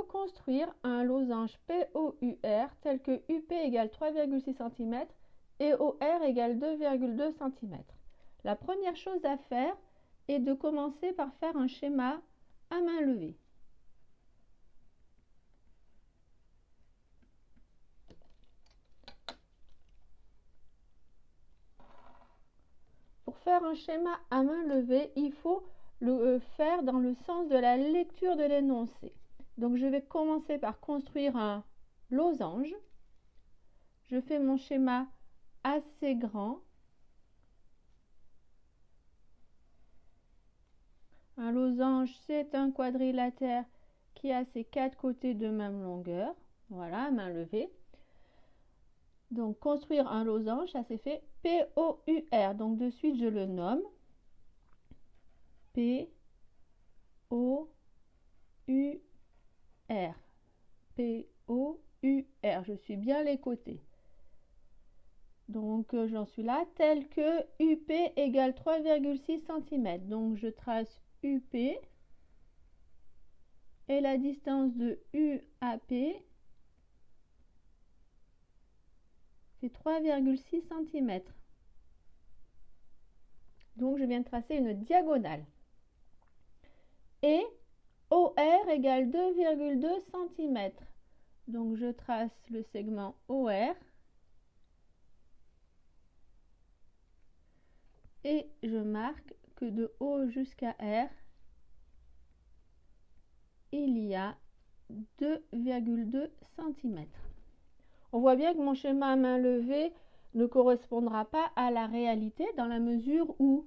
veux construire un losange POUR tel que UP égale 3,6 cm et OR égale 2,2 cm. La première chose à faire est de commencer par faire un schéma à main levée. Pour faire un schéma à main levée, il faut le faire dans le sens de la lecture de l'énoncé. Donc je vais commencer par construire un losange. Je fais mon schéma assez grand. Un losange, c'est un quadrilatère qui a ses quatre côtés de même longueur. Voilà, à main levée. Donc construire un losange, ça s'est fait POUR. Donc de suite, je le nomme POUR. POUR. Je suis bien les côtés. Donc j'en suis là, tel que UP égale 3,6 cm. Donc je trace UP et la distance de UAP, c'est 3,6 cm. Donc je viens de tracer une diagonale. Et OR égale 2,2 cm. Donc je trace le segment OR. Et je marque que de O jusqu'à R, il y a 2,2 cm. On voit bien que mon schéma à main levée ne correspondra pas à la réalité dans la mesure où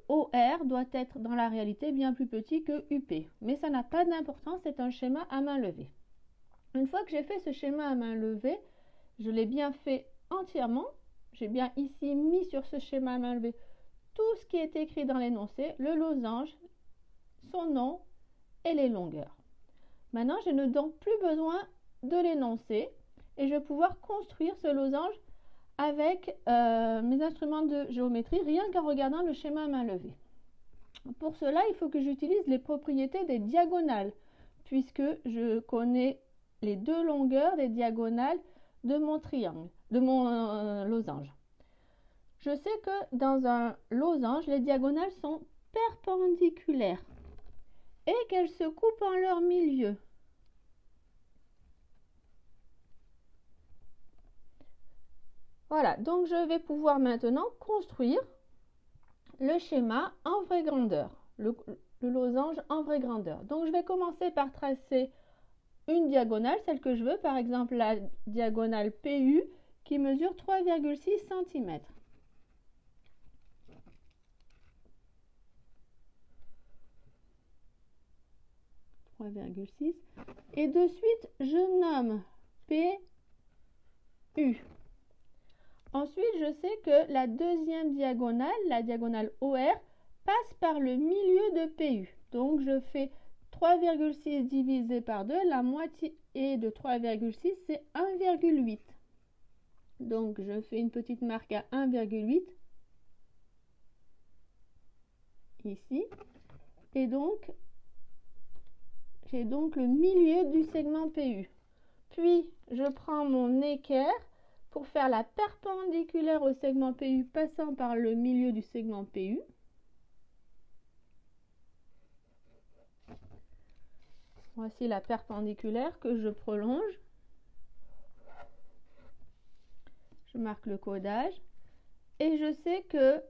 OR doit être dans la réalité bien plus petit que UP. Mais ça n'a pas d'importance, c'est un schéma à main levée. Une fois que j'ai fait ce schéma à main levée, je l'ai bien fait entièrement. J'ai bien ici mis sur ce schéma à main levée tout ce qui est écrit dans l'énoncé, le losange, son nom et les longueurs. Maintenant, je n'ai donc plus besoin de l'énoncé et je vais pouvoir construire ce losange avec mes instruments de géométrie, rien qu'en regardant le schéma à main levée. Pour cela, il faut que j'utilise les propriétés des diagonales, puisque je connais les deux longueurs des diagonales de mon triangle, de mon losange. Je sais que dans un losange, les diagonales sont perpendiculaires et qu'elles se coupent en leur milieu. Voilà, donc je vais pouvoir maintenant construire le schéma en vraie grandeur, le losange en vraie grandeur. Donc je vais commencer par tracer une diagonale, celle que je veux, par exemple la diagonale PU qui mesure 3,6 cm. Et de suite, je nomme PU. Ensuite, je sais que la deuxième diagonale, la diagonale OR, passe par le milieu de PU. Donc, je fais 3,6 divisé par 2, la moitié de 3,6, c'est 1,8. Donc, je fais une petite marque à 1,8 ici. Et donc, j'ai donc le milieu du segment PU. Puis, je prends mon équerre pour faire la perpendiculaire au segment PU passant par le milieu du segment PU. Voici la perpendiculaire que je prolonge. Je marque le codage. Et je sais que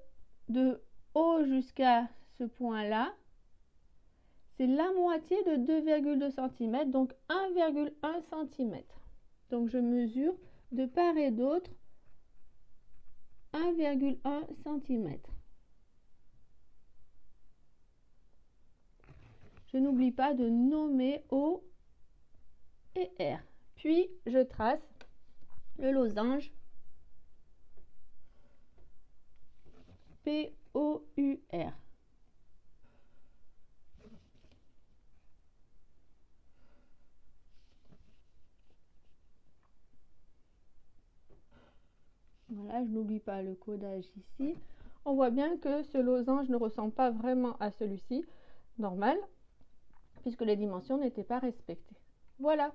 de haut jusqu'à ce point-là, c'est la moitié de 2,2 cm, donc 1,1 cm. Donc je mesure de part et d'autre 1,1 cm. Je n'oublie pas de nommer O et R. Puis je trace le losange POUR. Voilà, je n'oublie pas le codage ici. On voit bien que ce losange ne ressemble pas vraiment à celui-ci, normal, puisque les dimensions n'étaient pas respectées. Voilà.